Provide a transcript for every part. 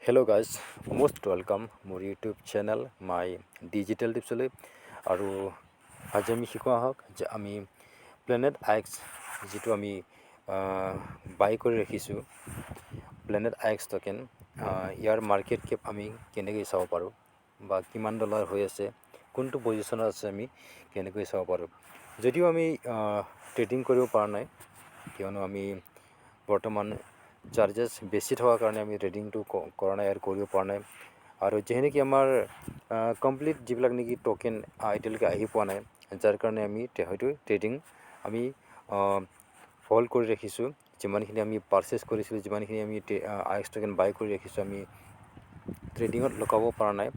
Hello guys, most welcome মোৰ YouTube channel my digital tips লৈ আৰু আজি আমি শিকোৱা হওক যে আমি প্লেনেট আইক্স যেটো আমি বাই কৰি ৰাখিছোঁ প্লেনেট আইক্স টোকেন ইয়াৰ মাৰ্কেট কেপ আমি কেনেকৈ চাব পাৰোঁ বা কিমান ডলাৰ হৈ আছে কোনটো পজিচনত আছে আমি কেনেকৈ চাব পাৰোঁ যদিও আমি ট্ৰেডিং কৰিব পৰা নাই কিয়নো আমি বৰ্তমান চাৰ্জেছ বেছি থকাৰ কাৰণে আমি ট্ৰেডিংটো কৰা নাই আৰু কৰিব পৰা নাই আৰু যেনেকৈ আমাৰ কমপ্লিট যিবিলাক নেকি টোকেন এতিয়ালৈকে আহি পোৱা নাই যাৰ কাৰণে আমি হয়তো ট্ৰেডিং আমি হোল্ড কৰি ৰাখিছোঁ যিমানখিনি আমি পাৰ্চেছ কৰিছিলোঁ যিমানখিনি আমি আইক্স টোকেন বাই কৰি ৰাখিছোঁ আমি ট্ৰেডিঙত লগাব পৰা নাই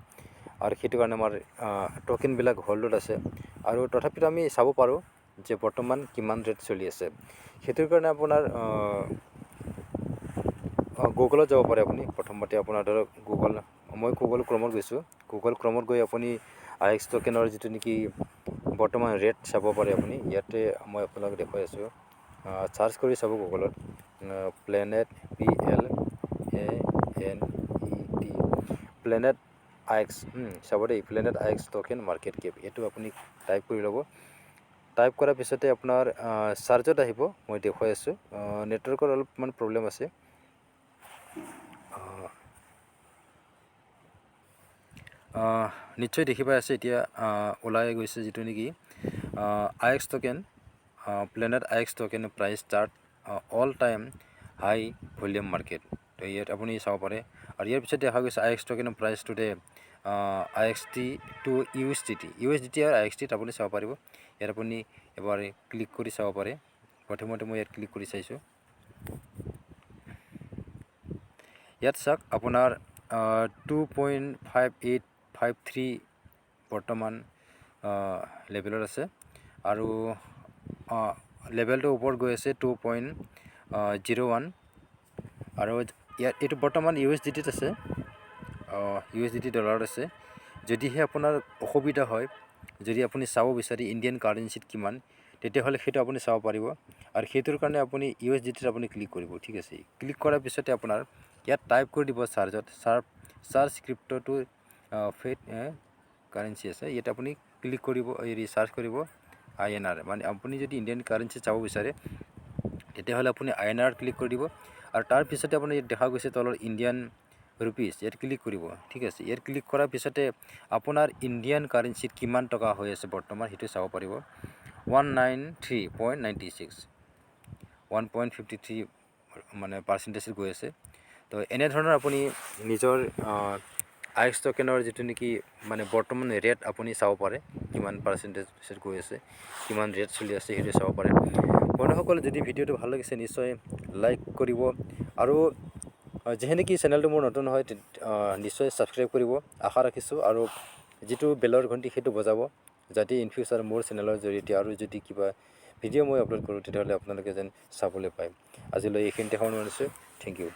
আৰু সেইটো কাৰণে আমাৰ টোকেনবিলাক হোল্ডত আছে আৰু তথাপিতো আমি চাব পাৰোঁ যে বৰ্তমান কিমান ৰেট চলি আছে সেইটোৰ কাৰণে আপোনাৰ গুগলত যাব পাৰে আপুনি প্ৰথমতে আপোনাৰ ধৰক মই গুগল ক্ৰমত গৈছোঁ গুগল ক্ৰমত গৈ আপুনি আইক্স টোকেনৰ যিটো নেকি বৰ্তমান ৰেট চাব পাৰে আপুনি ইয়াতে মই আপোনাক দেখুৱাই আছোঁ চাৰ্চ কৰি চাব গুগলত প্লেনেট PLANET প্লেনেট আইক্স চাব দেই planet IX token market Cape এইটো আপুনি টাইপ কৰি ল'ব টাইপ কৰাৰ পিছতে আপোনাৰ চাৰ্জত আহিব মই দেখুৱাই আছোঁ নেটৱৰ্কৰ অলপমান প্ৰব্লেম আছে নিশ্চয় দেখি পাই আছে এতিয়া ওলাই গৈছে যেটো নেকি IX token planet IX token price chart all time high volume market তো ইয়াত আপুনি চাব পাৰে আৰু ইয়াৰ পিছত দেখা গৈছে আইক্স টোকেনৰ price today IXT to USDT আৰু IXT আপুনি চাব পাৰিব ইয়াত আপুনি এবাৰ ক্লিক কৰি চাব পাৰে প্ৰথমতে মই ইয়াত ক্লিক কৰি চাইছোঁ ইয়াত চাওক আপোনাৰ 2.5853 বৰ্তমান লেভেলত আছে আৰু লেভেলটো ওপৰত গৈ আছে 2.01 আৰু ইয়াত এইটো বৰ্তমান USDT আছে USDT ডলাৰত আছে যদিহে আপোনাৰ অসুবিধা হয় যদি আপুনি চাব বিচাৰি ইণ্ডিয়ান কাৰেন্সিত কিমান তেতিয়াহ'লে সেইটো আপুনি চাব পাৰিব আৰু সেইটোৰ কাৰণে আপুনি USDT আপুনি ক্লিক কৰিব ঠিক আছে ক্লিক কৰাৰ পিছতে আপোনাৰ ইয়াত টাইপ কৰি দিব চাৰ্জত charge crypto to fiat currency আছে ইয়াত আপুনি ক্লিক কৰিব ৰিচাৰ্জ কৰিব INR মানে আপুনি যদি ইণ্ডিয়ান কাৰেন্সি চাব বিচাৰে তেতিয়াহ'লে আপুনি INR ক্লিক কৰি দিব আৰু তাৰ পিছতে আপুনি দেখা গৈছে তলৰ ইণ্ডিয়ান ৰুপিজ ইয়াত ক্লিক কৰিব ঠিক আছে ইয়াত ক্লিক কৰাৰ পিছতে আপোনাৰ ইণ্ডিয়ান কাৰেন্সিত কিমান টকা হৈ আছে বৰ্তমান সেইটো চাব পাৰিব 193.96 1.53 মানে পাৰ্চেন্টেজ গৈ আছে তো এনে ধৰণৰ আপুনি নিজৰ আইক্স টোকেনৰ যেটো নেকি মানে বৰ্তমান ৰেট আপুনি চাব পাৰে কিমান পাৰ্চেন্টেজ গৈ আছে কিমান ৰেট চলি আছে সেইটো চাব পাৰে বন্ধুসকল যদি ভিডিওটো ভাল লাগিছে নিশ্চয় লাইক কৰিব আৰু যেনেকৈ চেনেলটো মোৰ নতুন হয় নিশ্চয় সাবস্ক্ৰাইব কৰিব আশা ৰাখিছোঁ আৰু যেটো বেলৰ ঘণ্টি সেইটো বজাব যাতে ইন ফিউচাৰ মোৰ চেনেলৰ জৰিয়তে আৰু যদি কিবা ভিডিও মই আপলোড কৰোঁ তেতিয়াহ'লে আপোনালোকে যেন চাবলৈ পায় আজিলৈ এইখিনিতে সামৰণি মাৰিছোঁ থেংক ইউ